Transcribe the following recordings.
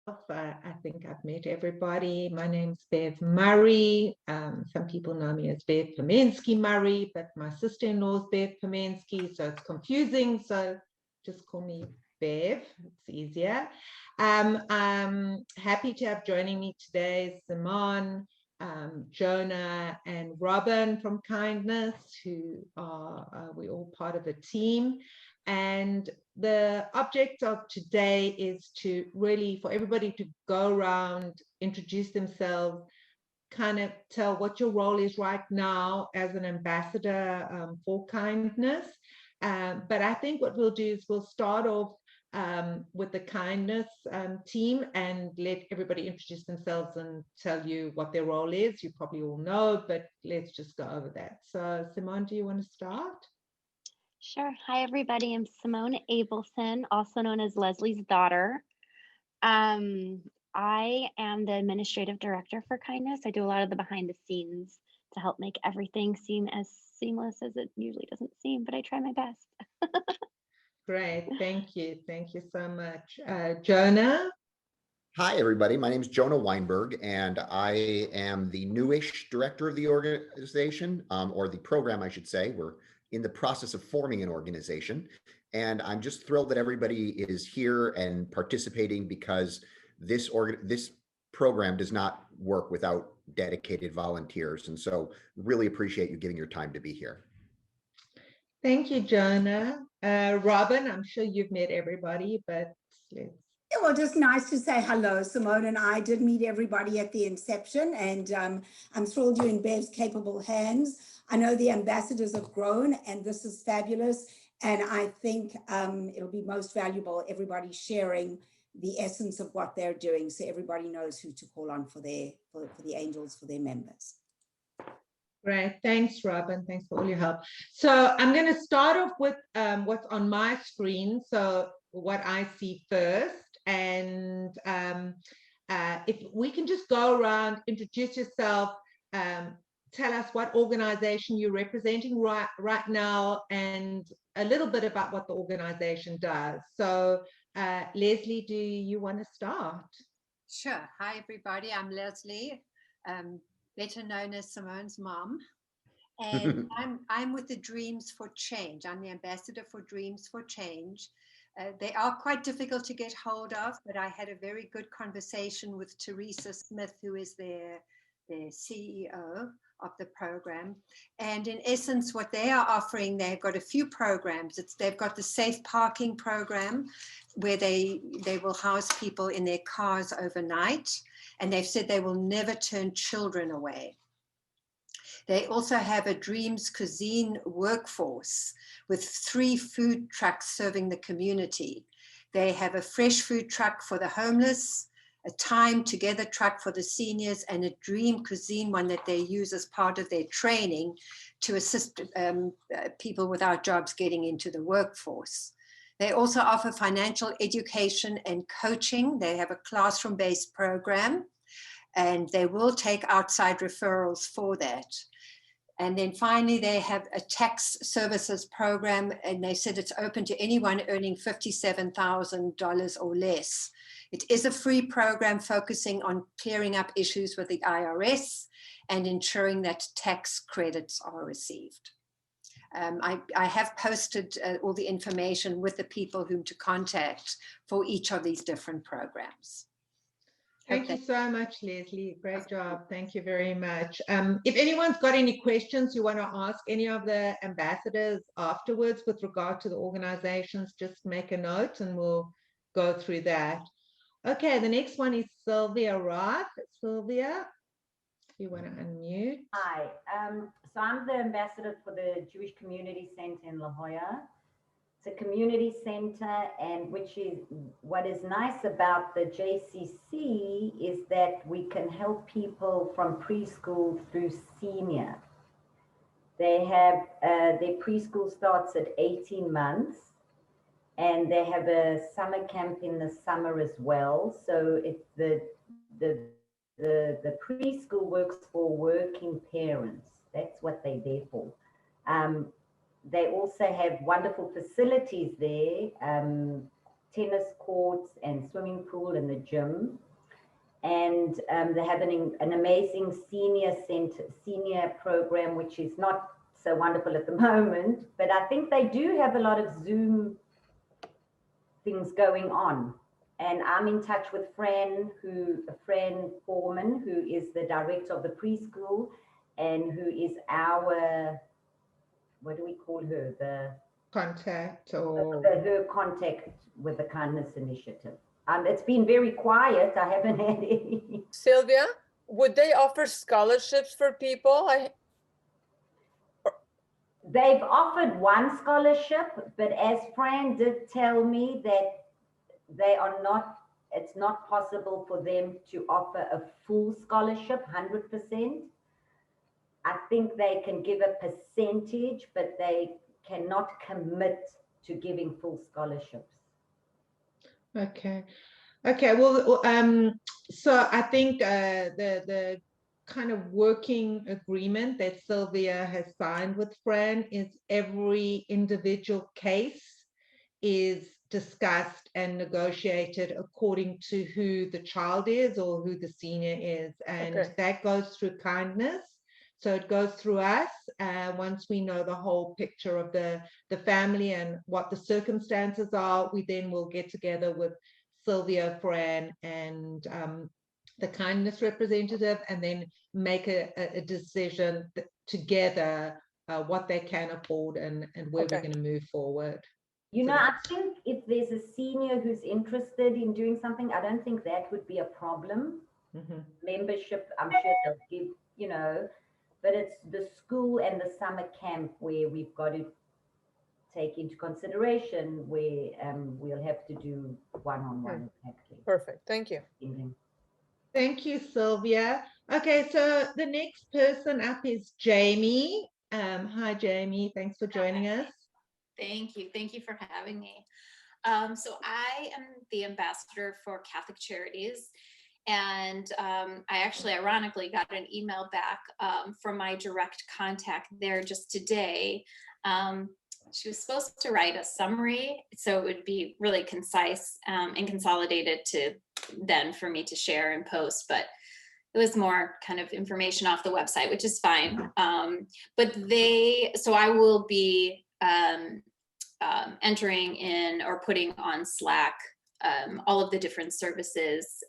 I think I've met everybody. My name's Bev Murray. Some people know me as Bev Pomensky Murray, but my sister-in-law is Bev Pomensky, so it's confusing. So just call me Bev. It's easier. I'm happy to have joining me today Simone, Jonah, and Robin from Kindness, who are we're all part of a team. And the object of today is to really, for everybody to go around, introduce themselves, kind of tell what your role is right now as an ambassador for kindness. But I think what we'll do is we'll start off with the kindness team and let everybody introduce themselves and tell you what their role is. You probably all know, but let's just go over that. So Simone, do you want to start? Sure. Hi, everybody. I'm Simone Abelson, also known as Leslie's daughter. I am the administrative director for Kindness. I do a lot of the behind the scenes to help make everything seem as seamless as it usually doesn't seem, but I try my best. Great. Thank you. Thank you so much. Jonah? Hi, everybody. My name is Jonah Weinberg, and I am the newish director of the organization, or the program, I should say. We're in the process of forming an organization, and I'm just thrilled that everybody is here and participating because this program does not work without dedicated volunteers, and so really appreciate you giving your time to be here. Thank you, Jonah. Robin, I'm sure you've met everybody, but let's. Yeah, well, just nice to say hello. Simone and I did meet everybody at the inception, and I'm thrilled you're in Bev's capable hands. I know the ambassadors have grown, and this is fabulous. And I think it'll be most valuable, everybody sharing the essence of what they're doing, so everybody knows who to call on for the angels, for their members. Great. Thanks, Robin. Thanks for all your help. So I'm going to start off with what's on my screen. So what I see first. And if we can just go around, introduce yourself, tell us what organization you're representing right now, and a little bit about what the organization does. So Leslie, do you want to start? Sure. Hi, everybody. I'm Leslie, better known as Simone's mom. And I'm with the Dreams for Change. I'm the ambassador for Dreams for Change. They are quite difficult to get hold of, but I had a very good conversation with Teresa Smith, who is their CEO of the program. And in essence, what they are offering, they've got a few programs. They've got the safe parking program, where they will house people in their cars overnight. And they've said they will never turn children away. They also have a Dreams Cuisine workforce with 3 food trucks serving the community. They have a fresh food truck for the homeless, a Time Together truck for the seniors, and a Dream Cuisine one that they use as part of their training to assist people without jobs getting into the workforce. They also offer financial education and coaching. They have a classroom-based program, and they will take outside referrals for that. And then finally, they have a tax services program, and they said it's open to anyone earning $57,000 or less. It is a free program focusing on clearing up issues with the IRS and ensuring that tax credits are received. I have posted all the information with the people whom to contact for each of these different programs. Thank you so much, Leslie. Great job. Thank you very much. If anyone's got any questions you want to ask any of the ambassadors afterwards with regard to the organizations, just make a note and we'll go through that. Okay, the next one is Sylvia Roth. Sylvia, if you want to unmute. Hi, so I'm the ambassador for the Jewish Community Center in La Jolla. It's a community center, and what is nice about the JCC is that we can help people from preschool through senior. They have their preschool starts at 18 months, and they have a summer camp in the summer as well. So it's the preschool works for working parents. That's what they're there for. They also have wonderful facilities there. tennis courts and swimming pool and the gym. And they're having an amazing senior program, which is not so wonderful at the moment, but I think they do have a lot of Zoom things going on. And I'm in touch with Fran Foreman, who is the director of the preschool and who is our, what do we call her? Contact or Her contact with the Kindness Initiative. It's been very quiet. I haven't had any. Sylvia, would they offer scholarships for people? They've offered one scholarship, but as Fran did tell me that it's not possible for them to offer a full scholarship, 100%. I think they can give a percentage, but they cannot commit to giving full scholarships. okay. Well, so I think the kind of working agreement that Sylvia has signed with Fran is every individual case is discussed and negotiated according to who the child is or who the senior is, and Okay. that goes through Kindness. So it goes through us. Once we know the whole picture of the family and what the circumstances are, we then will get together with Sylvia, Fran, and the Kindness representative, and then make a decision together what they can afford and where Okay. we're going to move forward. You know, I think if there's a senior who's interested in doing something, I don't think that would be a problem. Mhm. Membership, I'm sure they'll give, you know, but it's the school and the summer camp where we've got to take into consideration where we'll have to do one-on-one. Exactly. Perfect. Thank you. Thank you, Sylvia. Okay, so the next person up is Jamie. Hi, Jamie. Thanks for joining us. Thank you. Thank you for having me. So I am the ambassador for Catholic Charities. And I actually, ironically, got an email back from my direct contact there just today. She was supposed to write a summary, so it would be really concise and consolidated to then for me to share and post, but it was more kind of information off the website, which is fine. So I will be entering in or putting on Slack all of the different services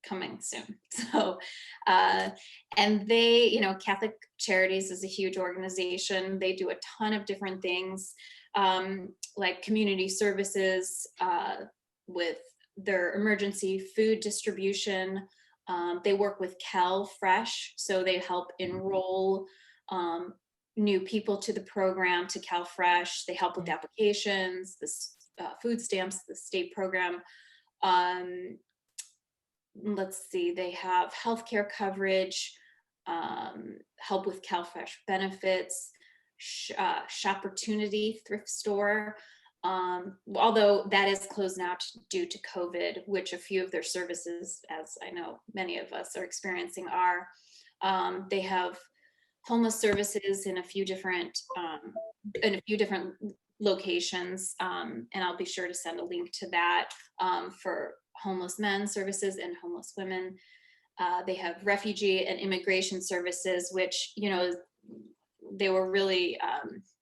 coming soon. So, and they, you know, Catholic Charities is a huge organization. They do a ton of different things, like community services with their emergency food distribution. They work with CalFresh, so they help enroll new people to the program, to CalFresh. They help with applications, the food stamps, the state program. Let's see, they have healthcare coverage, help with CalFresh benefits, Shopportunity thrift store. Although that is closed now due to COVID, which a few of their services, as I know many of us are experiencing, are. They have homeless services in a few different locations, and I'll be sure to send a link to that for homeless men services and homeless women. They have refugee and immigration services, which, you know, they were really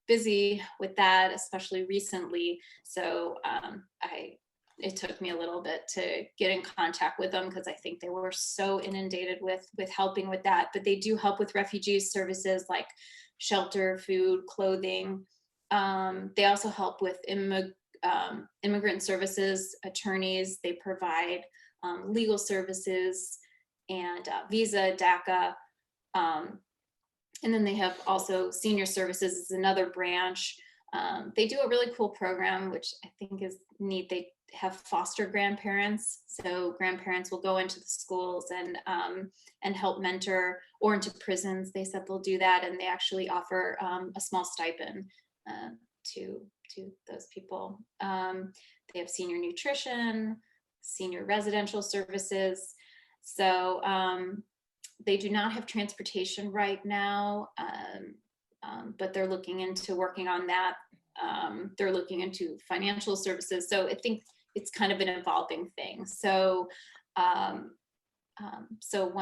busy with that, especially recently. So it took me a little bit to get in contact with them because I think they were so inundated with helping with that. But they do help with refugee services like shelter, food, clothing. They also help with immigrant services, attorneys. They provide legal services and visa, DACA. And then they have also senior services is another branch. They do a really cool program, which I think is neat. They have foster grandparents. So grandparents will go into the schools and help mentor, or into prisons. They said they'll do that. And they actually offer a small stipend to those people. They have senior nutrition, senior residential services. So they do not have transportation right now, but they're looking into working on that They're looking into financial services. So I think it's kind of an evolving thing. So, so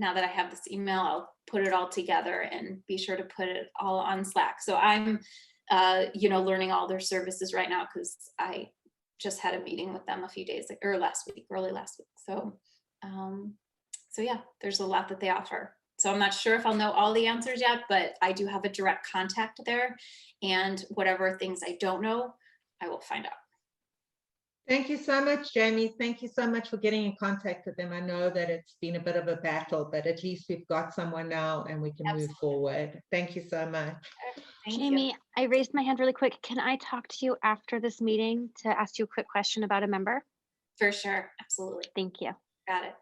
now that I have this email, I'll put it all together and be sure to put it all on Slack. So I'm, learning all their services right now because I just had a meeting with them a few days or early last week. So, so yeah, there's a lot that they offer. So I'm not sure if I'll know all the answers yet, but I do have a direct contact there, and whatever things I don't know, I will find out. Thank you so much, Jamie. Thank you so much for getting in contact with them. I know that it's been a bit of a battle, but at least we've got someone now and we can move forward. Thank you so much. Thank Jamie, you. I raised my hand really quick. Can I talk to you after this meeting to ask you a quick question about a member? For sure, absolutely. Thank you. Got it.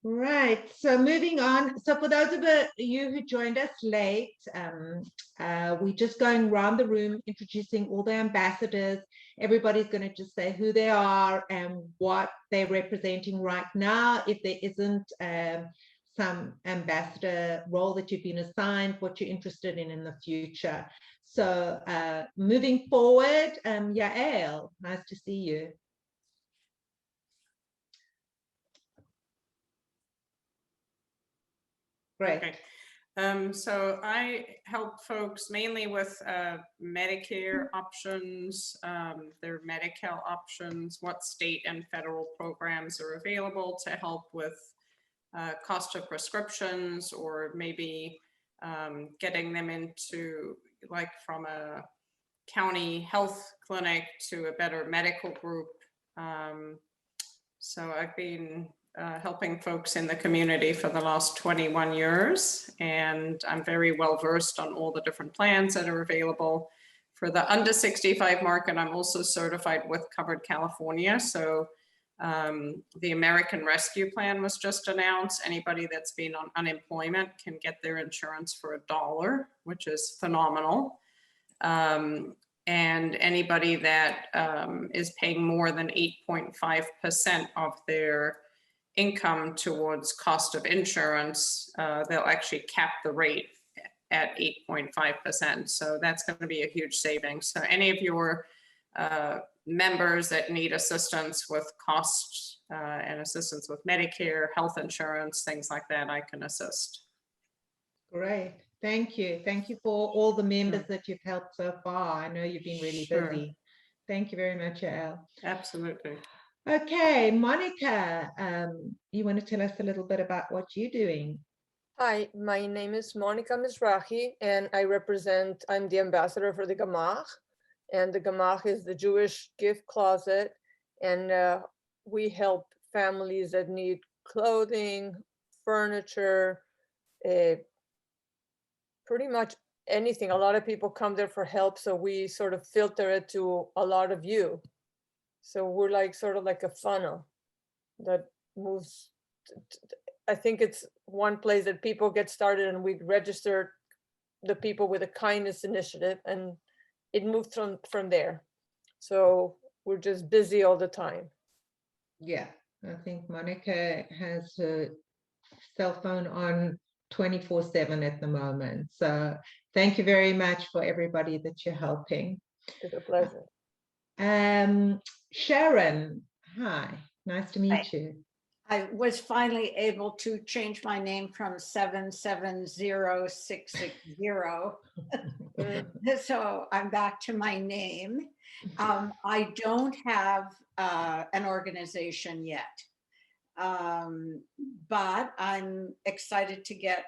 Right, so moving on. So for those of you who joined us late, we're just going around the room introducing all the ambassadors. Everybody's going to just say who they are and what they're representing right now. If there isn't some ambassador role that you've been assigned, what you're interested in the future. So moving forward, Yael, nice to see you. Great. Okay. So I help folks mainly with Medicare options, their Medi-Cal options, what state and federal programs are available to help with cost of prescriptions, or maybe getting them into, like, from a county health clinic to a better medical group. So I've been helping folks in the community for the last 21 years, and I'm very well versed on all the different plans that are available. For the under 65 market, I'm also certified with Covered California. So the American Rescue Plan was just announced. Anybody that's been on unemployment can get their insurance for $1, which is phenomenal. And anybody that is paying more than 8.5% of their income towards cost of insurance, they'll actually cap the rate at 8.5%. So that's going to be a huge savings. So any of your members that need assistance with costs and assistance with Medicare, health insurance, things like that, I can assist. Great. Thank you. Thank you for all the members that you've helped so far. I know you've been really busy. Thank you very much, Yael. Absolutely. Okay, Monica, you want to tell us a little bit about what you're doing? Hi, my name is Monica Mizrahi, and I'm the ambassador for the Gemach. And the Gemach is the Jewish gift closet. And we help families that need clothing, furniture, pretty much anything. A lot of people come there for help, so we sort of filter it to a lot of you. So we're like sort of like a funnel that moves. I think it's one place that people get started, and we register the people with a kindness initiative, and it moved from there. So we're just busy all the time. Yeah, I think Monica has her cell phone on 24/7 at the moment. So thank you very much for everybody that you're helping. It's a pleasure. Sharon, hi, nice to meet Hi. you. I was finally able to change my name from 770660. So I'm back to my name. I don't have an organization yet, but I'm excited to get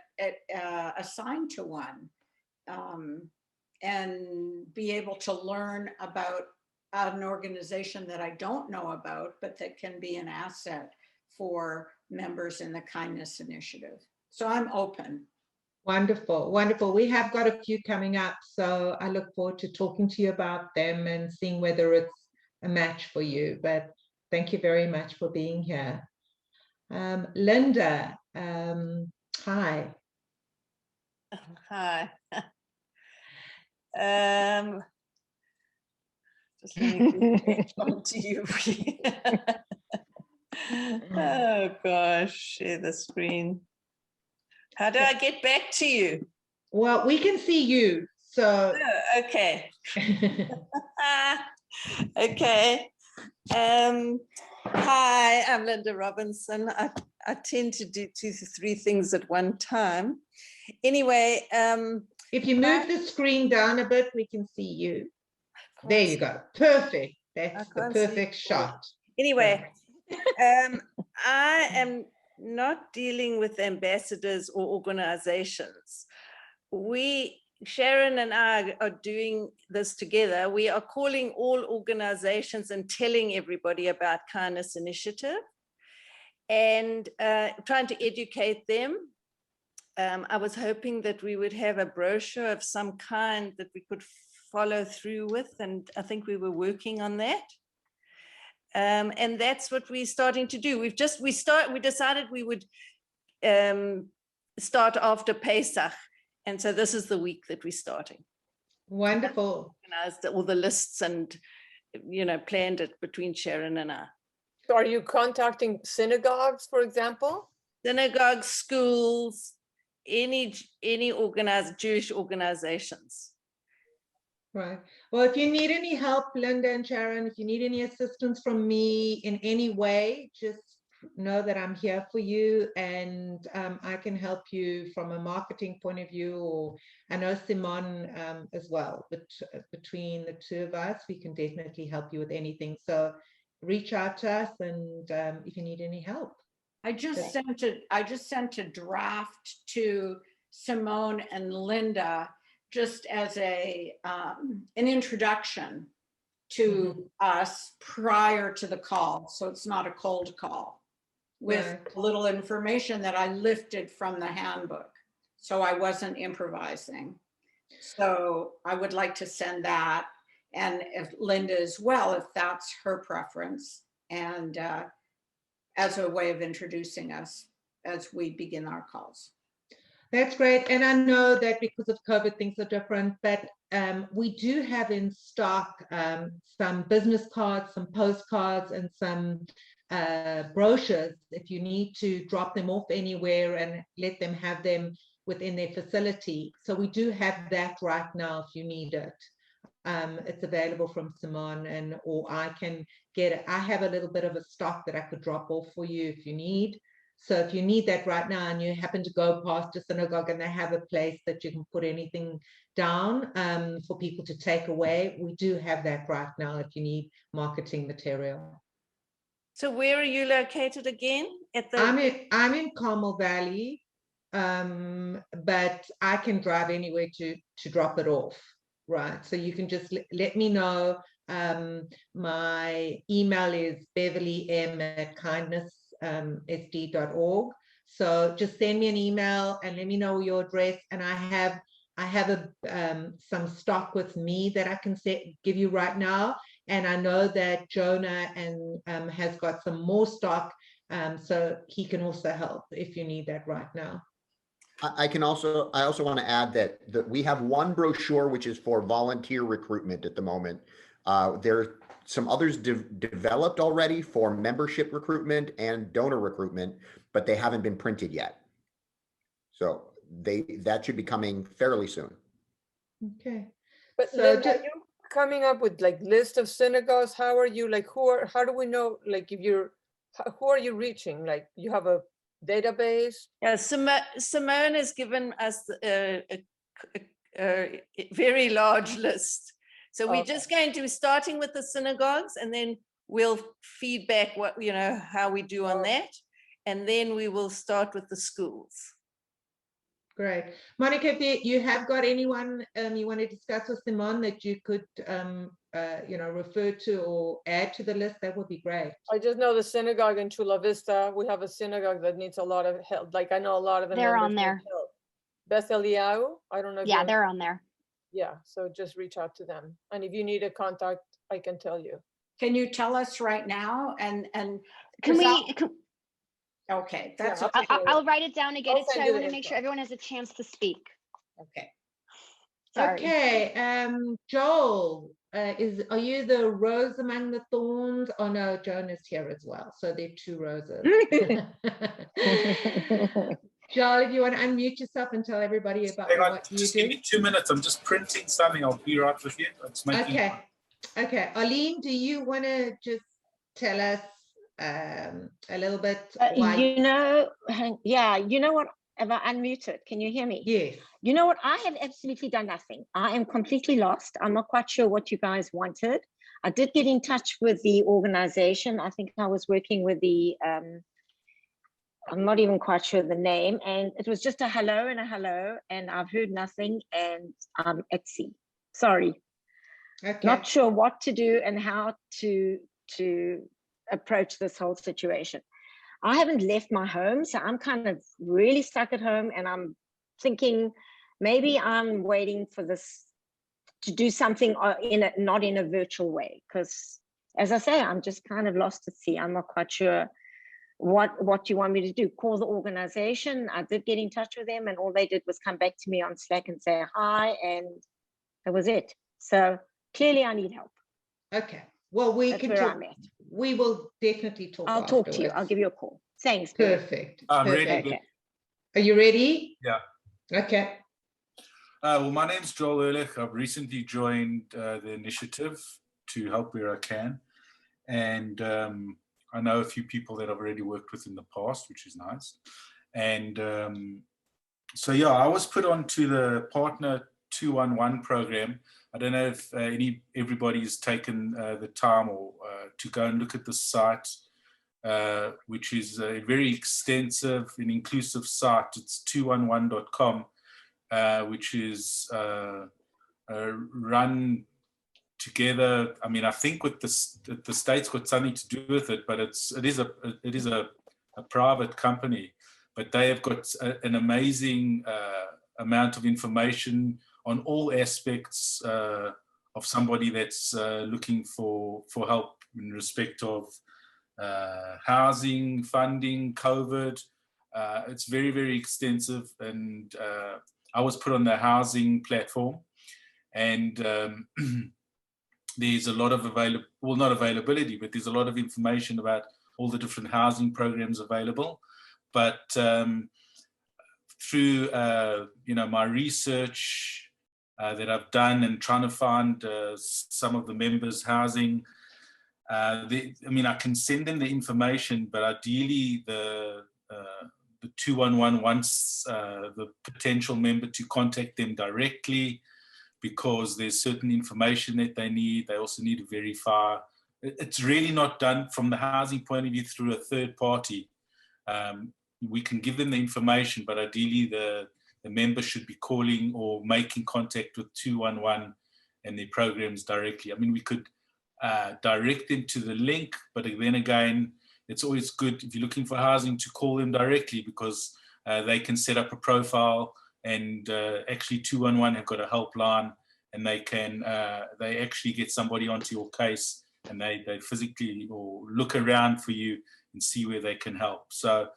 assigned to one and be able to learn about an organization that I don't know about, but that can be an asset for members in the Kindness Initiative. So I'm open. Wonderful, wonderful. We have got a few coming up, so I look forward to talking to you about them and seeing whether it's a match for you. But thank you very much for being here. Linda, hi. Hi. Just let me come to you. Oh gosh, share the screen. How do I get back to you? Well, we can see you, So, Okay. Okay. Hi, I'm Linda Robinson. I tend to do 2 to 3 things at one time. Anyway, if you move the screen down a bit, we can see you. There you go. Perfect. That's the can't see perfect you. shot. anyway, I am not dealing with ambassadors or organizations. Sharon and I are doing this together. We are calling all organizations and telling everybody about Kindness Initiative and trying to educate them. I was hoping that we would have a brochure of some kind that we could follow through with, and I think we were working on that. And that's what we're starting to do. We decided we would start after Pesach. And so this is the week that we're starting. Wonderful. Organized all the lists and, planned it between Sharon and I. So are you contacting synagogues, for example? Synagogues, schools, any organized Jewish organizations. Right. Well, if you need any help, Linda and Sharon, if you need any assistance from me in any way, just know that I'm here for you, and I can help you from a marketing point of view, or I know Simon as well, but between the two of us, we can definitely help you with anything. So reach out to us, and if you need any help. I just sent a draft to Simone and Linda just as an introduction to us prior to the call. So it's not a cold call, with Right. a little information that I lifted from the handbook. So I wasn't improvising. So I would like to send that, and if Linda as well, if that's her preference, and as a way of introducing us as we begin our calls. That's great. And I know that because of COVID, things are different, but we do have in stock some business cards, some postcards, and some brochures if you need to drop them off anywhere and let them have them within their facility. So we do have that right now if you need it. It's available from Simone, or I can get it. I have a little bit of a stock that I could drop off for you if you need. So if you need that right now and you happen to go past a synagogue and they have a place that you can put anything down for people to take away, we do have that right now if you need marketing material. So where are you located again? I'm in Carmel Valley, but I can drive anywhere to drop it off. Right, so you can just let me know. My email is beverlym@kindnesssd.org. So just send me an email and let me know your address. And I have some stock with me that I can give you right now. And I know that Jonah has got some more stock, so he can also help if you need that right now. I also want to add that we have one brochure which is for volunteer recruitment at the moment. There are some others developed already for membership recruitment and donor recruitment, but they haven't been printed yet. So that should be coming fairly soon. Okay. But So Linda, are you coming up with like list of synagogues? How are you, like, how do we know, like, who are you reaching? Like, you have a database? Yeah, Simone has given us a very large list. So we're just going to be starting with the synagogues, and then we'll feedback how we do on that. And then we will start with the schools. Great. Monica, if you have got anyone you want to discuss with Simone that you could refer to or add to the list, that would be great. I just know the synagogue in Chula Vista. We have a synagogue that needs a lot of help. Like, I know a lot of the They're on members need there. help. Beth Eliyahu, I don't know. Yeah, they're on there. Yeah, so just reach out to them. And if you need a contact, I can tell you. Can you tell us right now? And Can we? Okay, that's Yeah, okay. I'll write it down again. I'll send I you want the to make sure info. everyone has a chance to speak. Okay. Sorry. Okay. Joel, are you the rose among the thorns? Oh no, Joan is here as well. So there are two roses. Joel, if you want to unmute yourself and tell everybody about Hang on, what you just do. give me 2 minutes. I'm just printing something. I'll be right with you. It's making. Okay. Okay. Arlene, do you want to just tell us a little bit why? You know, yeah, you know what? Have I unmuted? Can you hear me? Yes. You know what? I have absolutely done nothing. I am completely lost. I'm not quite sure what you guys wanted. I did get in touch with the organization. I think I was working with the, I'm not even quite sure the name. And it was just a hello and a hello. And I've heard nothing and I'm at sea. Sorry. Okay. Not sure what to do and how to approach this whole situation. I haven't left my home, so I'm kind of really stuck at home, and I'm thinking maybe I'm waiting for this to do something not in a virtual way, because as I say, I'm just kind of lost at sea. I'm not quite sure what you want me to do. Call the organization. I did get in touch with them, and all they did was come back to me on Slack and say hi, and that was it. So clearly I need help. Okay. Well, we That's can where talk. I'm at. We will definitely talk. I'll talk to you. afterwards. I'll give you a call. Thanks. Bill. Perfect. I'm Perfect. ready. Okay. Are you ready? Yeah. Okay. Well, my name's Joel Ehrlich. I've recently joined the initiative to help where I can. And I know a few people that I've already worked with in the past, which is nice. And so, yeah, I was put onto the Partner 211 program. I don't know if everybody's taken the time or to go and look at the site, which is a very extensive and inclusive site. It's 211.com, which is run together. I mean, I think with the state's got something to do with it, but it is a private company, but they have got an amazing amount of information on all aspects of somebody that's looking for help in respect of housing, funding, COVID. It's very, very extensive, and I was put on the housing platform, and there's a lot of not availability, but there's a lot of information about all the different housing programs available. But through my research that I've done and trying to find some of the members' housing, I can send them the information, but ideally the 211 wants the potential member to contact them directly, because there's certain information that they need. They also need to verify. It's really not done from the housing point of view through a third party. We can give them the information, but ideally the member should be calling or making contact with 211 and their programs directly. I mean, we could direct them to the link, but then again, it's always good if you're looking for housing to call them directly, because they can set up a profile, and actually 211 have got a helpline, and they actually get somebody onto your case, and they physically or look around for you and see where they can help. So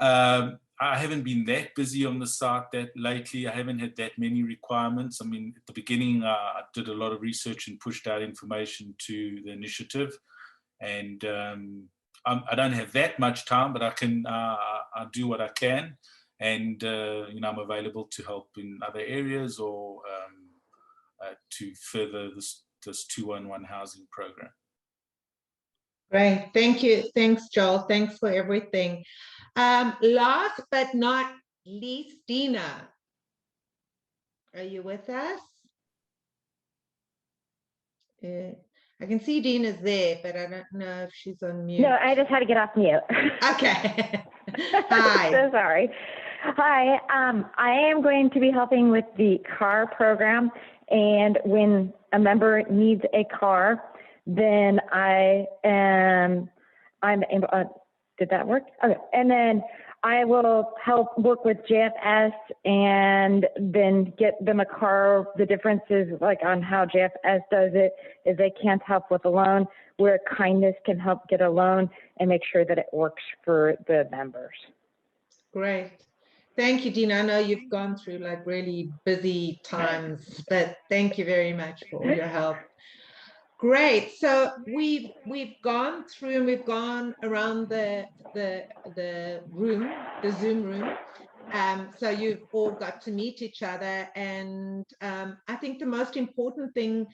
I haven't been that busy on the site that lately. I haven't had that many requirements. I mean, at the beginning, I did a lot of research and pushed out information to the initiative, and I don't have that much time, but I can I do what I can, and I'm available to help in other areas or to further this 211 housing program. Great. Thank you. Thanks, Joel. Thanks for everything. Last but not least, Dina. Are you with us? I can see Dina's there, but I don't know if she's on mute. No, I just had to get off mute. Okay. Hi. So sorry. Hi, I am going to be helping with the car program, and when a member needs a car, then I'm did that work? Okay, and then I will help work with JFS and then get them a car. The difference is like on how JFS does it is they can't help with a loan, where Kindness can help get a loan and make sure that it works for the members. Great. Thank you, Dina. I know you've gone through like really busy times, but thank you very much for all your help. Great. So we've gone through and we've gone around the room, the Zoom room, So you've all got to meet each other. And I think the most important thing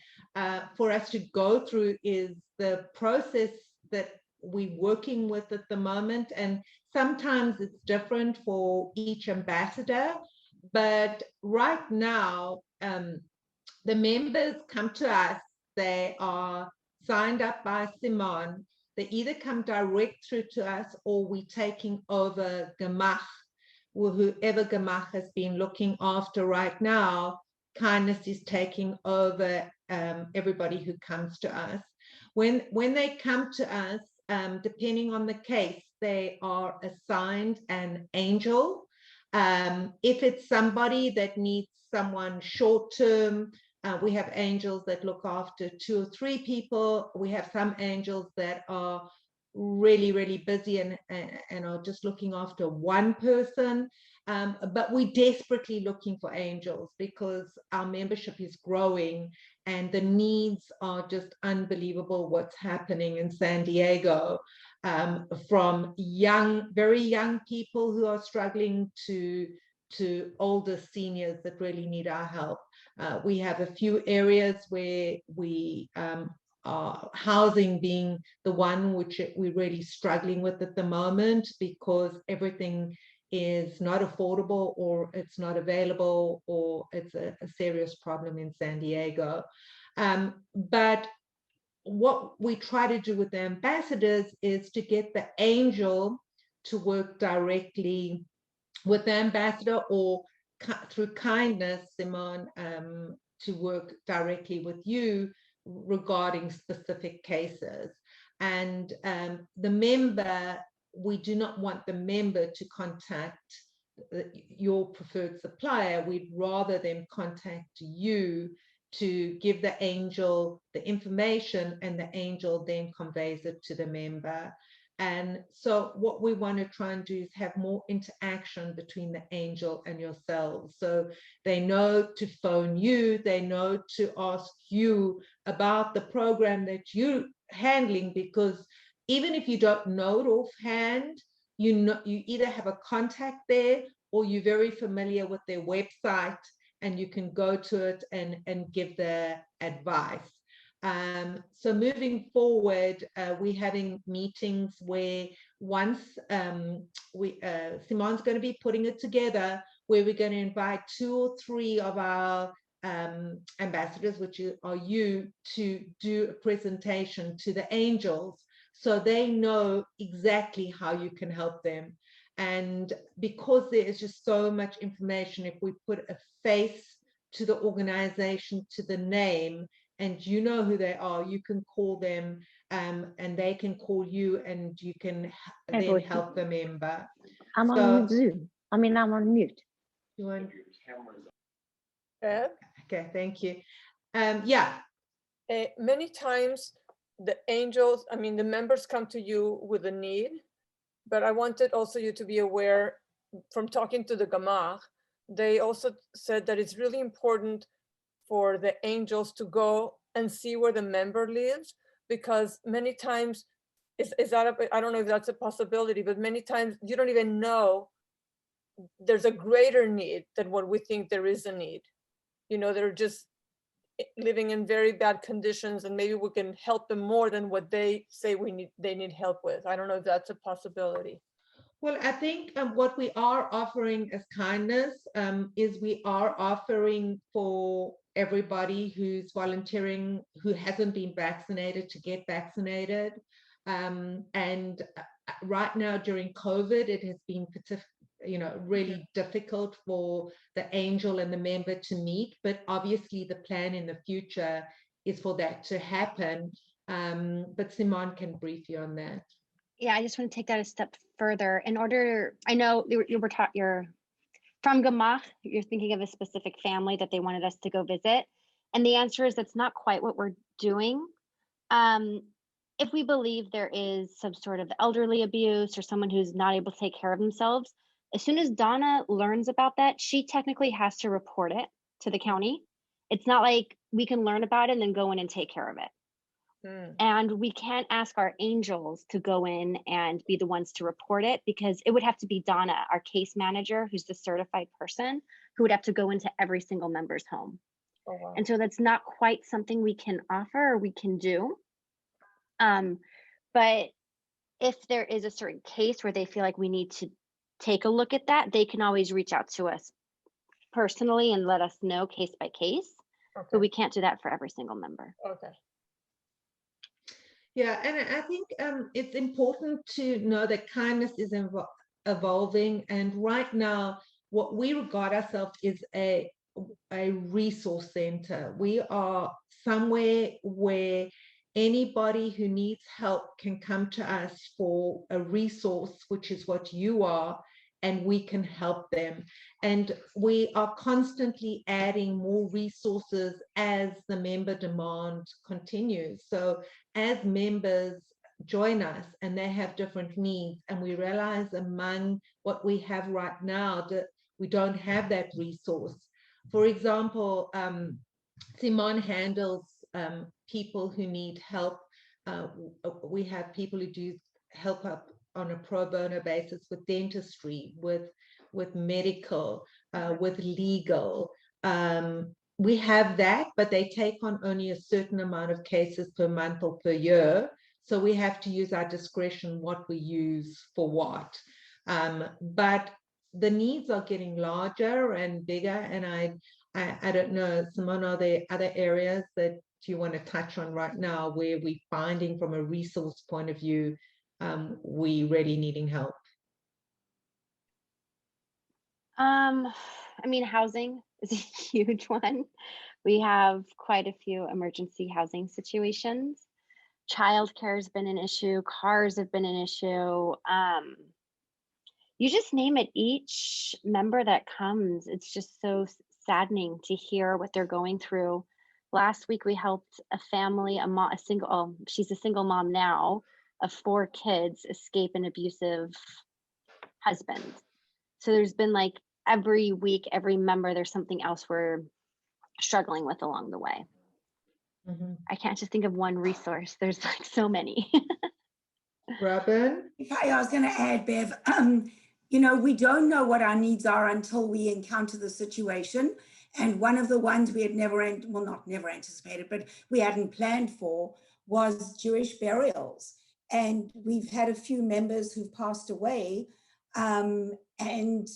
for us to go through is the process that we're working with at the moment. And sometimes it's different for each ambassador. But right now, the members come to us, they are signed up by Simon. They either come direct through to us or we're taking over Gemach, or whoever Gemach has been looking after right now. Kindness is taking over everybody who comes to us. When they come to us, depending on the case, they are assigned an angel. If it's somebody that needs someone short-term, we have angels that look after 2 or 3 people. We have some angels that are really, really busy and are just looking after 1 person. But we're desperately looking for angels because our membership is growing and the needs are just unbelievable what's happening in San Diego, from very young people who are struggling to older seniors that really need our help. We have a few areas where we housing being the one which we're really struggling with at the moment because everything is not affordable or it's not available or it's a serious problem in San Diego. But what we try to do with the ambassadors is to get the angel to work directly with the ambassador or through kindness, Simon, to work directly with you regarding specific cases. And the member, we do not want the member to contact your preferred supplier. We'd rather them contact you to give the angel the information and the angel then conveys it to the member. And so what we want to try and do is have more interaction between the angel and yourselves. So they know to phone you, they know to ask you about the program that you're handling, because even if you don't know it offhand, you either have a contact there or you're very familiar with their website and you can go to it and give the advice. So moving forward, we're having meetings where once Simon's going to be putting it together, where we're going to invite 2 or 3 of our ambassadors, which are you, to do a presentation to the angels so they know exactly how you can help them. And because there is just so much information, if we put a face to the organization, to the name, and you know who they are, you can call them and they can call you and you can then help the member. I'm on Zoom. I'm on mute. You want? Ed? Okay, thank you. Yeah. Many times the angels, the members come to you with a need, but I wanted also you to be aware from talking to the Gemach, they also said that it's really important for the angels to go and see where the member lives, because many times, I don't know if that's a possibility, but many times you don't even know there's a greater need than what we think there is a need. They're just living in very bad conditions and maybe we can help them more than what they say they need help with. I don't know if that's a possibility. Well, I think what we are offering as kindness is we are offering for everybody who's volunteering, who hasn't been vaccinated, to get vaccinated. And right now during COVID, it has been really difficult for the angel and the member to meet, but obviously the plan in the future is for that to happen. But Simon can brief you on that. Yeah, I just want to take that a step further. I know you're from Gemach, you're thinking of a specific family that they wanted us to go visit. And the answer is that's not quite what we're doing. If we believe there is some sort of elderly abuse or someone who's not able to take care of themselves, as soon as Donna learns about that, she technically has to report it to the county. It's not like we can learn about it and then go in and take care of it. And we can't ask our angels to go in and be the ones to report it, because it would have to be Donna, our case manager, who's the certified person, who would have to go into every single member's home. Oh, wow. And so that's not quite something we can offer or we can do. But if there is a certain case where they feel like we need to take a look at that, they can always reach out to us personally and let us know case by case. Okay. But we can't do that for every single member. Okay. Yeah, and I think it's important to know that kindness is evolving, and right now what we regard ourselves is a resource center. We are somewhere where anybody who needs help can come to us for a resource, which is what you are, and we can help them. And we are constantly adding more resources as the member demand continues. So as members join us and they have different needs, and we realize among what we have right now that we don't have that resource. For example, Simone handles people who need help. We have people who do help up on a pro bono basis with dentistry, with medical, with legal. We have that, but they take on only a certain amount of cases per month or per year. So we have to use our discretion what we use for what. But the needs are getting larger and bigger. And I don't know, Simone, are there other areas that you want to touch on right now where we're finding from a resource point of view, we really needing help? I mean, housing is a huge one. We have quite a few emergency housing situations. Childcare has been an issue. Cars have been an issue. You just name it, each member that comes, it's just so saddening to hear what they're going through. Last week, we helped a family, she's a single mom now, of 4 kids escape an abusive husband. So there's been like every week, every member, there's something else we're struggling with along the way. Mm-hmm. I can't just think of one resource. There's like so many. Robin? I was going to add, Bev, you know, we don't know what our needs are until we encounter the situation. And one of the ones we had not never anticipated, but we hadn't planned for was Jewish burials. And we've had a few members who've passed away. And,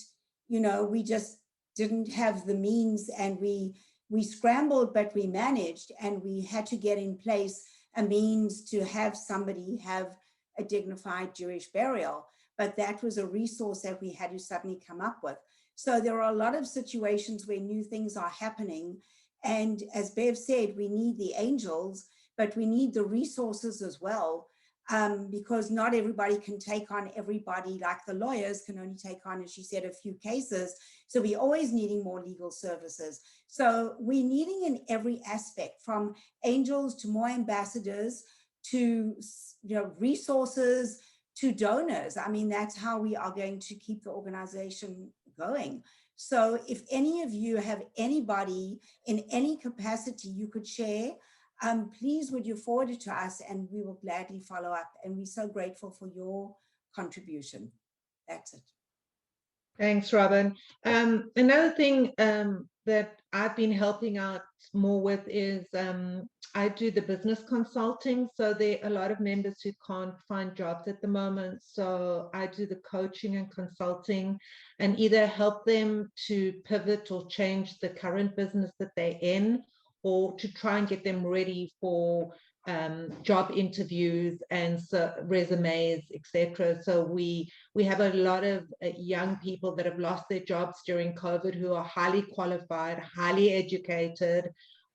you know, we just didn't have the means, and we scrambled, but we managed, and we had to get in place a means to have somebody have a dignified Jewish burial. But that was a resource that we had to suddenly come up with. So there are a lot of situations where new things are happening. And as Bev said, we need the angels, but we need the resources as well, because not everybody can take on everybody. Like the lawyers can only take on, as she said, a few cases. So we're always needing more legal services. So we're needing in every aspect, from angels to more ambassadors, to resources, to donors. I mean, that's how we are going to keep the organization going. So if any of you have anybody in any capacity you could share, please would you forward it to us, and we will gladly follow up. And we're so grateful for your contribution. That's it. Thanks, Robin. Another thing that I've been helping out more with is I do the business consulting. So there are a lot of members who can't find jobs at the moment. So I do the coaching and consulting, and either help them to pivot or change the current business that they're in, or to try and get them ready for job interviews and resumes, etc. So we have a lot of young people that have lost their jobs during COVID, who are highly qualified, highly educated,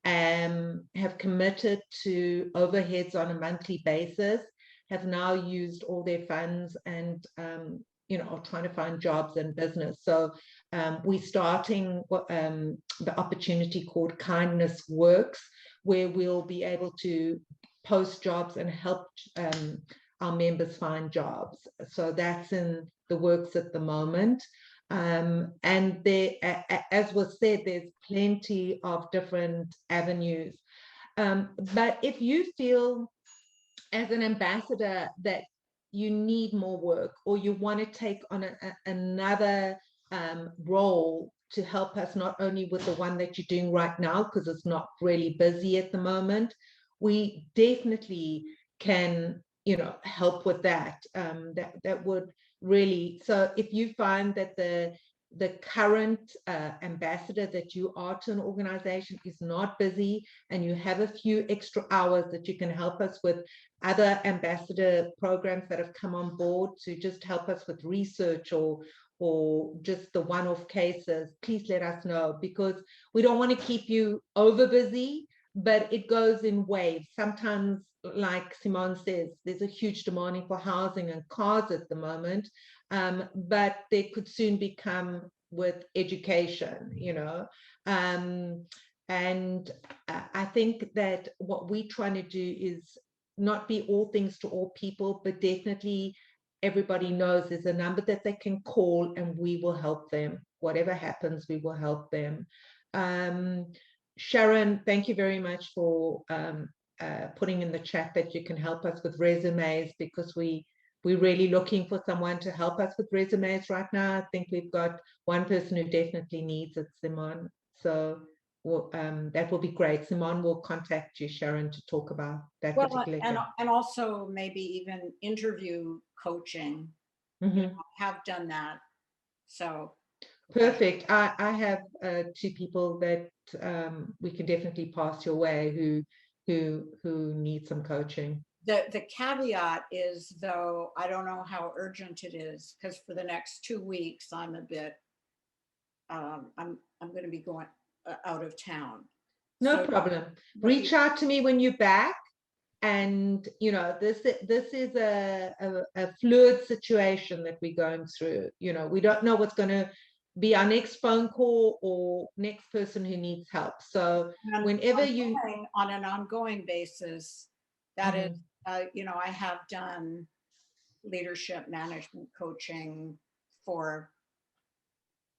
have committed to overheads on a monthly basis, have now used all their funds, and are trying to find jobs in business. So we're starting the opportunity called Kindness Works, where we'll be able to post jobs and help our members find jobs. So that's in the works at the moment. And there, as was said, there's plenty of different avenues. But if you feel as an ambassador that you need more work, or you want to take on another role to help us, not only with the one that you're doing right now, because it's not really busy at the moment, we definitely can, you know, help with that. That would really, so if you find that the current ambassador that you are to an organization is not busy, and you have a few extra hours that you can help us with other ambassador programs that have come on board to just help us with research or just the one-off cases, please let us know, because we don't want to keep you over busy, but it goes in waves. Sometimes, like Simone says, there's a huge demand for housing and cars at the moment, but there could soon become with education, you know. And I think that what we're trying to do is not be all things to all people, but definitely everybody knows there's a number that they can call and we will help them. Whatever happens, we will help them. Sharon, thank you very much for putting in the chat that you can help us with resumes, because we're really looking for someone to help us with resumes right now. I think we've got one person who definitely needs it, Simone. So that will be great. Simone will contact you, Sharon, to talk about that particular thing. And also maybe even interview coaching. Mm-hmm. You know, have done that. So perfect. I have 2 people that we can definitely pass your way who need some coaching. The caveat is, though, I don't know how urgent it is, because for the next 2 weeks I'm a bit I'm going to be going out of town. No problem. Reach out to me when you're back. And you know, this is a fluid situation that we're going through. You know, we don't know what's going to be our next phone call or next person who needs help. So whenever you on an ongoing basis, that is, you know, I have done leadership management coaching for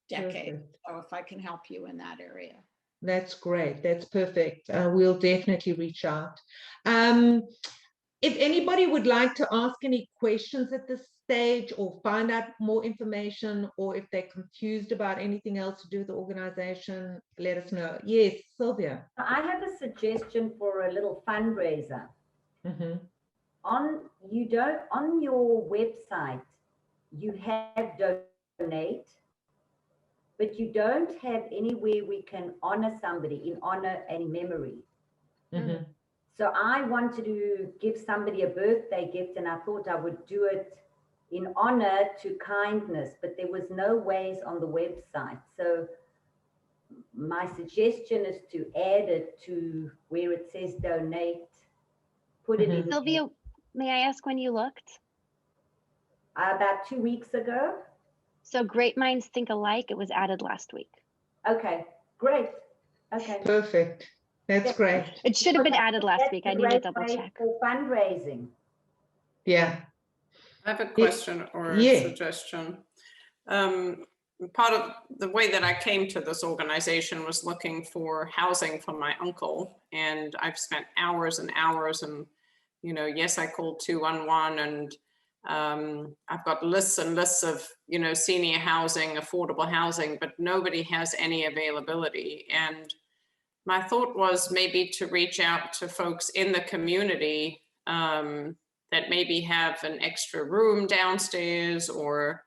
decades. Perfect. So if I can help you in that area. That's great. That's perfect. We'll definitely reach out. If anybody would like to ask any questions at this stage or find out more information, or if they're confused about anything else to do with the organization, let us know. Yes, Sylvia. I have a suggestion for a little fundraiser. Mm-hmm. On your website, you have donate, but you don't have anywhere we can honor somebody in honor and memory. Mm-hmm. So I wanted to give somebody a birthday gift, and I thought I would do it in honor to kindness, but there was no ways on the website. So my suggestion is to add it to where it says donate, put it in. Sylvia, may I ask when you looked? About 2 weeks ago. So Great Minds Think Alike, it was added last week. Okay, great. Okay. Perfect. That's great. It should have been added last week. I need to double check. For fundraising. Yeah. I have a question or a suggestion. Part of the way that I came to this organization was looking for housing for my uncle, and I've spent hours and hours, and you know, yes, I called 211, and I've got lists and lists of, you know, senior housing, affordable housing, but nobody has any availability. And my thought was maybe to reach out to folks in the community that maybe have an extra room downstairs, or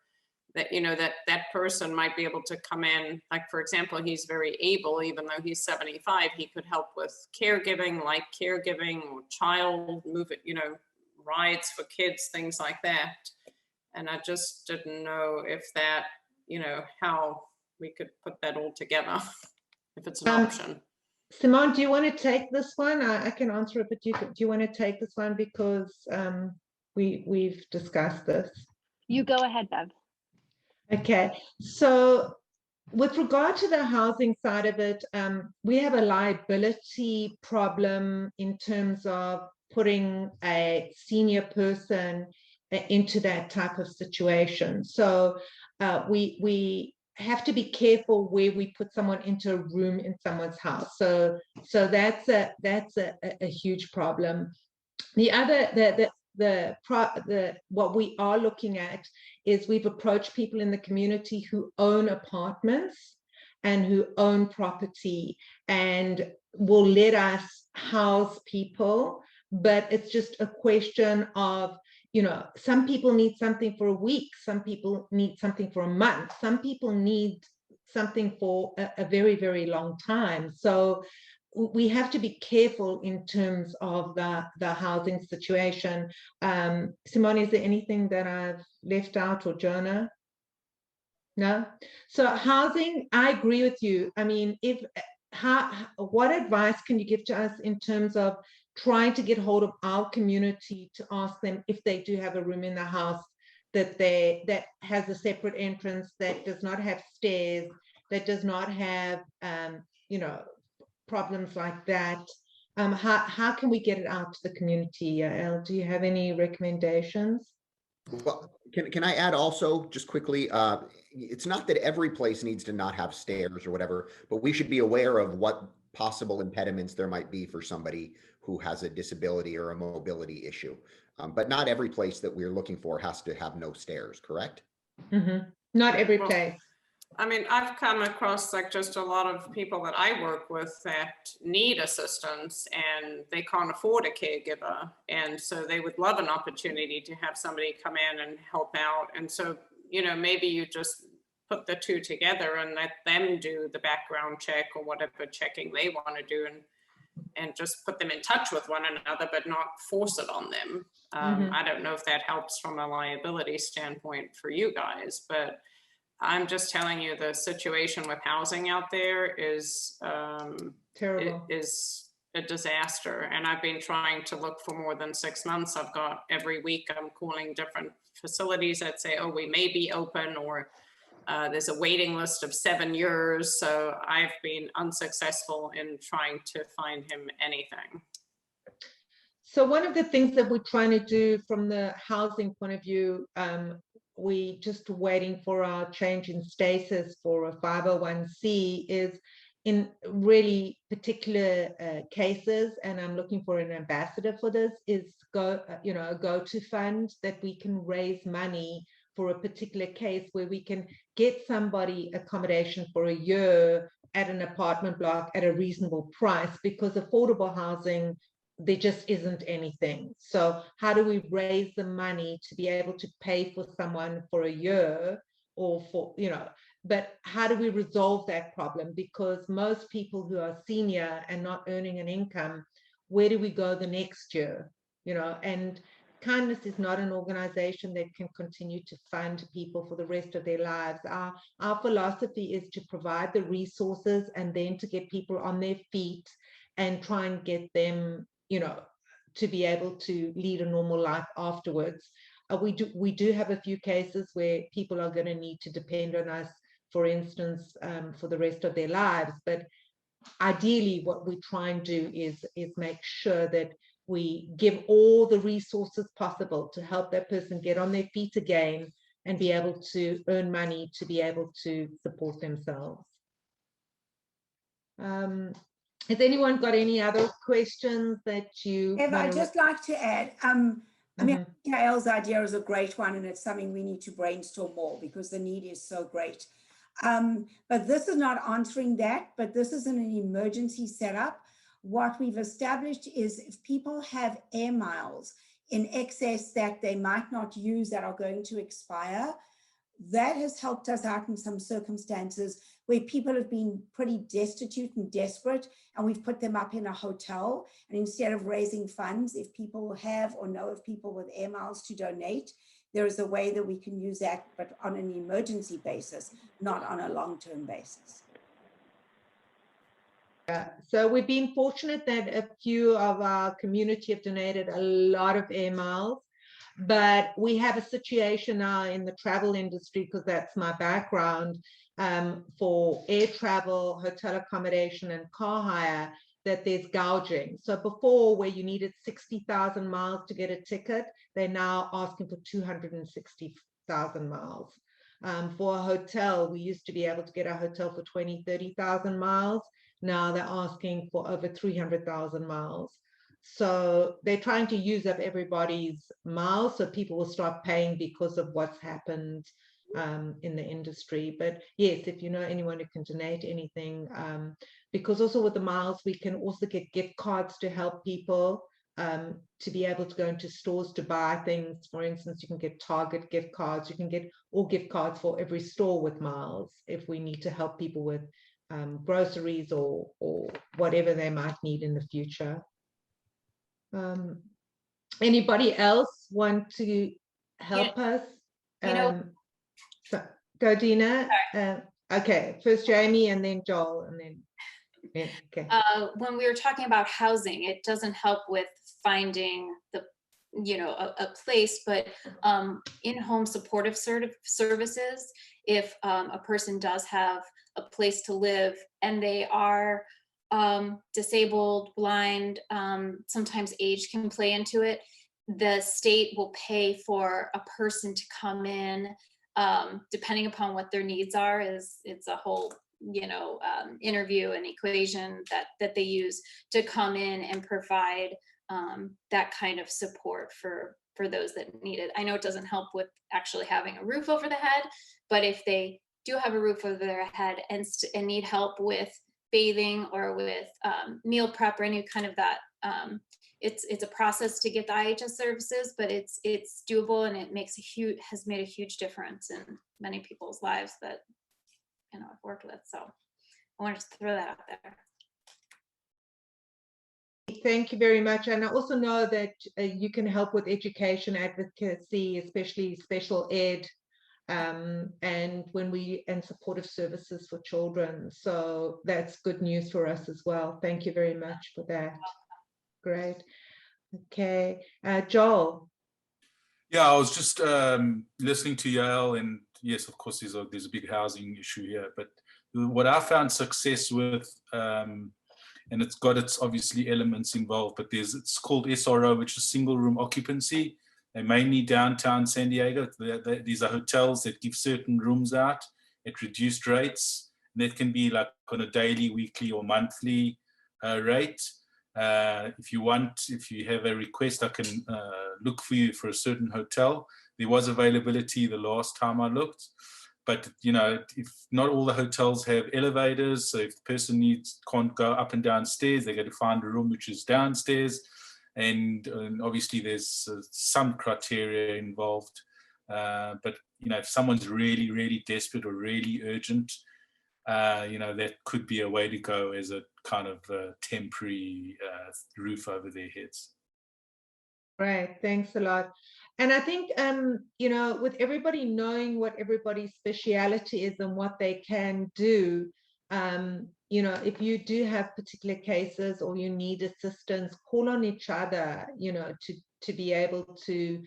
that, you know, that person might be able to come in. Like, for example, he's very able, even though he's 75, he could help with caregiving, like caregiving or child movement, you know, rides for kids, things like that. And I just didn't know if that, you know, how we could put that all together, if it's an option. Simone, do you want to take this one? I can answer it, but do you want to take this one, because we've discussed this? You go ahead, Bev. Okay, so with regard to the housing side of it, we have a liability problem in terms of putting a senior person into that type of situation. So we have to be careful where we put someone into a room in someone's house. So that's a huge problem. The other, what we are looking at is we've approached people in the community who own apartments and who own property and will let us house people, but it's just a question of, you know, some people need something for a week, some people need something for a month, some people need something for a very, very long time. So we have to be careful in terms of the housing situation. Simone, is there anything that I've left out, or Jonah? No? So housing, I agree with you. I mean, what advice can you give to us in terms of trying to get hold of our community to ask them if they do have a room in the house that has a separate entrance, that does not have stairs, that does not have, you know, problems like that. How can we get it out to the community? Yael, do you have any recommendations? Well, can I add also just quickly, it's not that every place needs to not have stairs or whatever, but we should be aware of what possible impediments there might be for somebody who has a disability or a mobility issue. But not every place that we're looking for has to have no stairs, correct? Mm-hmm. Not every Well, place. I mean, I've come across like just a lot of people that I work with that need assistance and they can't afford a caregiver. And so they would love an opportunity to have somebody come in and help out. And so, you know, maybe you just put the two together and let them do the background check or whatever checking they want to do, and just put them in touch with one another, but not force it on them. I don't know if that helps from a liability standpoint for you guys, but I'm just telling you the situation with housing out there is terrible. It is a disaster. And I've been trying to look for more than 6 months. I've got every week I'm calling different facilities that say, oh, we may be open, or there's a waiting list of 7 years. So I've been unsuccessful in trying to find him anything. So one of the things that we're trying to do from the housing point of view, we just waiting for our change in status for a 501c, is in really particular cases, and I'm looking for an ambassador for this, is a go-to fund that we can raise money for a particular case where we can get somebody accommodation for a year at an apartment block at a reasonable price, because affordable housing, there just isn't anything. So how do we raise the money to be able to pay for someone for a year, or for, you know, but how do we resolve that problem? Because most people who are senior and not earning an income, where do we go the next year? You know, and Kindness is not an organization that can continue to fund people for the rest of their lives. Our philosophy is to provide the resources and then to get people on their feet and try and get them, you know, to be able to lead a normal life afterwards. We do have a few cases where people are going to need to depend on us, for instance, for the rest of their lives. But ideally, what we try and do is make sure that we give all the resources possible to help that person get on their feet again and be able to earn money to be able to support themselves. Has anyone got any other questions that you? Eva, I'd just like to add, I mean, Yael's idea is a great one, and it's something we need to brainstorm more because the need is so great. But this is not answering that, but this is an emergency setup. What we've established is if people have air miles in excess that they might not use that are going to expire, that has helped us out in some circumstances where people have been pretty destitute and desperate, and we've put them up in a hotel. And instead of raising funds, if people have or know of people with air miles to donate, there is a way that we can use that, but on an emergency basis, not on a long-term basis. So we've been fortunate that a few of our community have donated a lot of air miles, but we have a situation now in the travel industry, because that's my background, for air travel, hotel accommodation, and car hire, that there's gouging. So before, where you needed 60,000 miles to get a ticket, they're now asking for 260,000 miles. For a hotel, we used to be able to get a hotel for 20,000, 30,000 miles. Now they're asking for over 300,000 miles. So they're trying to use up everybody's miles, so people will start paying because of what's happened in the industry. But yes, if you know anyone who can donate anything, because also with the miles, we can also get gift cards to help people to be able to go into stores to buy things. For instance, you can get Target gift cards, you can get all gift cards for every store with miles if we need to help people with groceries or whatever they might need in the future. Anybody else want to help us? So, go Dina. Okay, first Jamie and then Joel and then okay. When we were talking about housing, it doesn't help with finding the, a place, but in-home supportive services, if a person does have a place to live and they are disabled, blind, sometimes age can play into it, the state will pay for a person to come in, depending upon what their needs are. It's a whole interview and equation that they use to come in and provide that kind of support for those that need it. I know it doesn't help with actually having a roof over the head, but if they do have a roof over their head and need help with bathing or with meal prep or any kind of that, it's a process to get the IHS services, but it's doable, and it has made a huge difference in many people's lives that I've worked with. So I wanted to throw that out there. Thank you very much. And I also know that you can help with education advocacy, especially special ed, and supportive services for children. So that's good news for us as well. Thank you very much for that. Great. Okay, Joel. Yeah, I was just listening to Yael, and yes, of course, there's a big housing issue here. But what I found success with, and it's got its obviously elements involved, but it's called SRO, which is single room occupancy. They're mainly downtown San Diego. These are hotels that give certain rooms out at reduced rates. And that can be like on a daily, weekly, or monthly rate. If you have a request, I can look for you for a certain hotel. There was availability the last time I looked, but if not all the hotels have elevators, so if the person can't go up and down stairs, they got to find a room which is downstairs, and obviously there's some criteria involved. But if someone's really, really desperate or really urgent, that could be a way to go as a kind of temporary roof over their heads. Right, thanks a lot. And I think, with everybody knowing what everybody's speciality is and what they can do, if you do have particular cases or you need assistance, call on each other, to be able to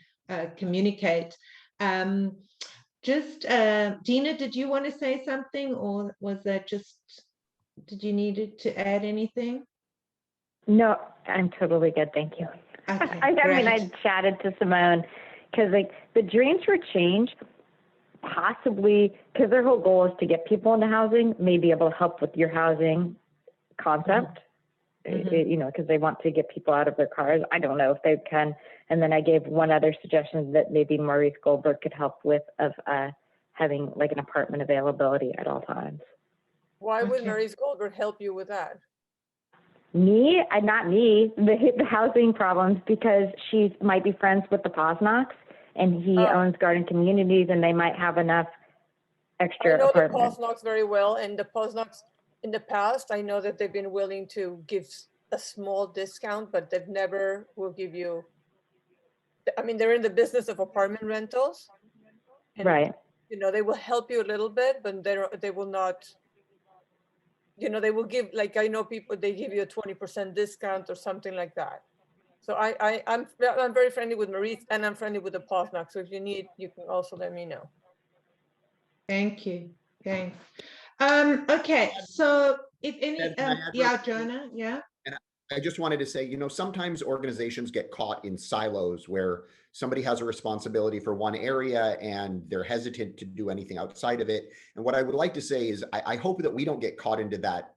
communicate. Dina, did you want to say something, or was that did you need to add anything? No, I'm totally good. Thank you. Okay, I chatted to Simone because the Dreams for Change, possibly because their whole goal is to get people into housing, may be able to help with your housing concept, because they want to get people out of their cars. I don't know if they can. And then I gave one other suggestion that maybe Maurice Goldberg could help with, of having like an apartment availability at all times. Why would Maurice Goldberg help you with that? Not me, the housing problems, because she might be friends with the Posnocks, and he owns Garden Communities, and they might have enough extra apartments. I know the Posnocks very well, and the Posnocks in the past, I know that they've been willing to give a small discount, but they've never will give you, they're in the business of apartment rentals. And, right. They will help you a little bit, but they will not, they will give, I know people, they give you a 20% discount or something like that. So I'm very friendly with Maurice, and I'm friendly with the Posnock. So if you need, you can also let me know. Thank you. Thanks. Okay, so if any, Jonah, yeah. And I just wanted to say, sometimes organizations get caught in silos where somebody has a responsibility for one area and they're hesitant to do anything outside of it. And what I would like to say is, I hope that we don't get caught into that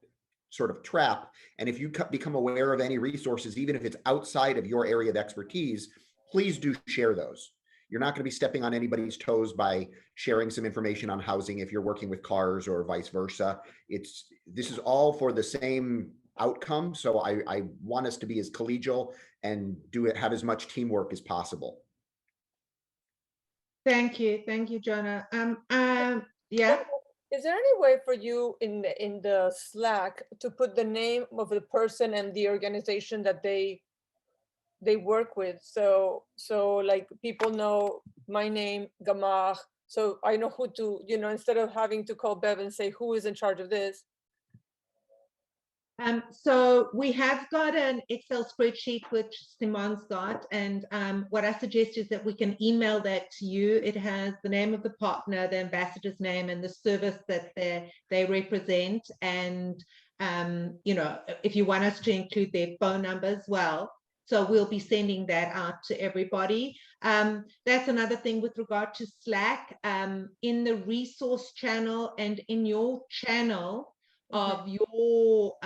sort of trap. And if you become aware of any resources, even if it's outside of your area of expertise, please do share those. You're not going to be stepping on anybody's toes by sharing some information on housing if you're working with cars or vice versa. This is all for the same outcome. So I want us to be as collegial and have as much teamwork as possible. Thank you, Jonah. Yeah. Is there any way for you in the Slack to put the name of the person and the organization that they work with? So like people know my name, Gamach, so I know who to, instead of having to call Bev and say who is in charge of this. So we have got an Excel spreadsheet which Simon's got, and what I suggest is that we can email that to you. It has the name of the partner, the ambassador's name, and the service that they represent. And if you want us to include their phone number as well. So we'll be sending that out to everybody. That's another thing with regard to Slack. In the resource channel and in your channel of your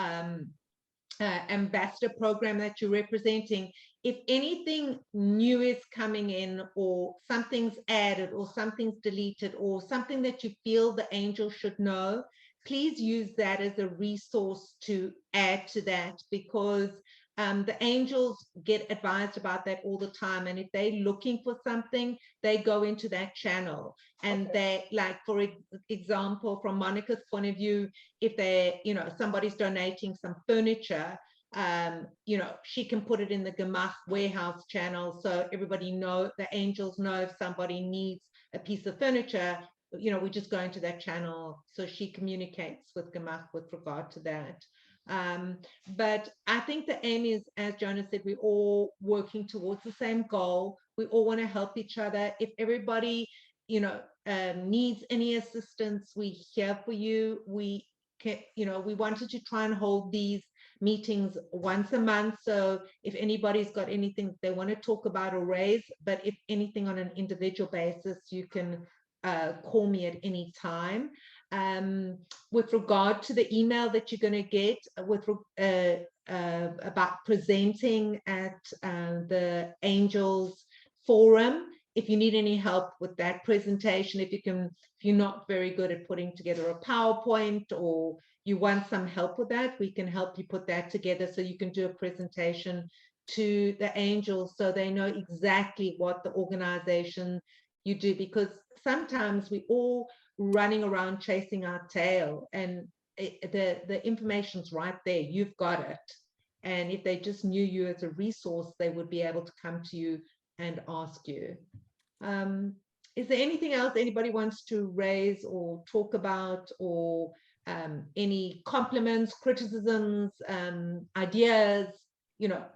ambassador program that you're representing, if anything new is coming in, or something's added or something's deleted, or something that you feel the angel should know, please use that as a resource to add to that, because the angels get advised about that all the time. And if they're looking for something, they go into that channel. And they, like, for example, from Monica's point of view, if they, somebody's donating some furniture, she can put it in the Gamach warehouse channel. So everybody the angels know if somebody needs a piece of furniture, we just go into that channel. So she communicates with Gamach with regard to that. But I think the aim is, as Jonah said, we're all working towards the same goal. We all want to help each other. If everybody, needs any assistance, we're here for you. We can, we wanted to try and hold these meetings once a month. So if anybody's got anything they want to talk about or raise, but if anything on an individual basis, you can call me at any time. With regard to the email that you're going to get about presenting at the Angels Forum, if you need any help with that presentation, if you're not very good at putting together a PowerPoint, or you want some help with that, we can help you put that together so you can do a presentation to the Angels so they know exactly what the organization you do, because sometimes we all running around chasing our tail, and the information's right there. You've got it. And if they just knew you as a resource, they would be able to come to you and ask you. Is there anything else anybody wants to raise or talk about, or any compliments, criticisms, ideas,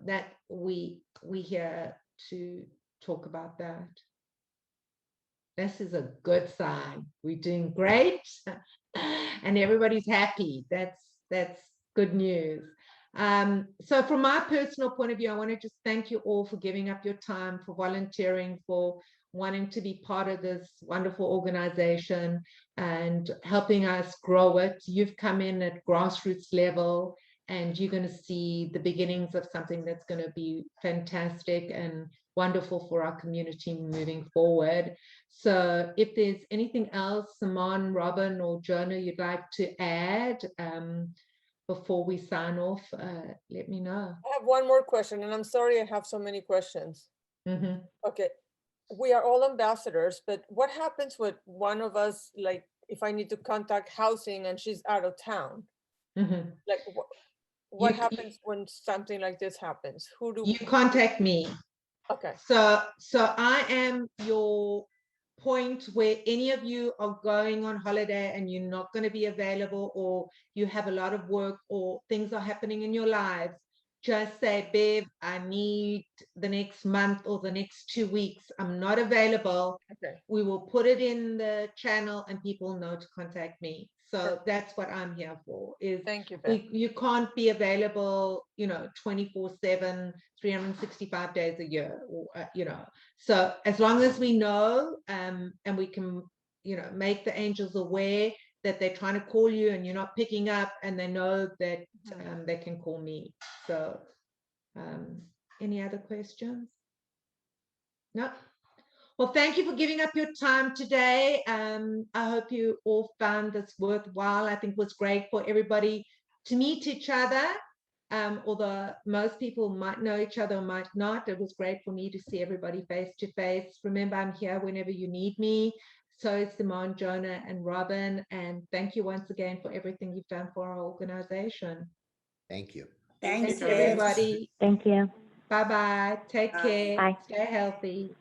that we here to talk about that? This is a good sign. We're doing great and everybody's happy. That's good news. So from my personal point of view, I want to just thank you all for giving up your time, for volunteering, for wanting to be part of this wonderful organization and helping us grow it. You've come in at grassroots level, and you're going to see the beginnings of something that's going to be fantastic and wonderful for our community moving forward. So if there's anything else, Simon, Robin, or Jonah, you'd like to add before we sign off, let me know. I have one more question, and I'm sorry I have so many questions. Mm-hmm. Okay, we are all ambassadors, but what happens with one of us, like if I need to contact housing and she's out of town? Mm-hmm. Like what happens when something like this happens? Who do you contact me? Okay. So I am your point where any of you are going on holiday and you're not going to be available, or you have a lot of work, or things are happening in your lives. Just say, Bev, I need the next month or the next 2 weeks. I'm not available. Okay. We will put it in the channel and people know to contact me. So that's what I'm here for. Is thank you, Bev. you can't be available, 24/7, 365 days a year, or, So as long as we know, and we can, make the angels aware, that they're trying to call you and you're not picking up, and they know that they can call me. So any other questions? No? Well, thank you for giving up your time today. I hope you all found this worthwhile. I think it was great for everybody to meet each other. Although most people might know each other or might not, it was great for me to see everybody face to face. Remember, I'm here whenever you need me. So is Simone, Jonah, and Robin. And thank you once again for everything you've done for our organization. Thank you. Thanks, Thank you, everybody. Thank you. Bye-bye. Take care. Bye. Stay healthy.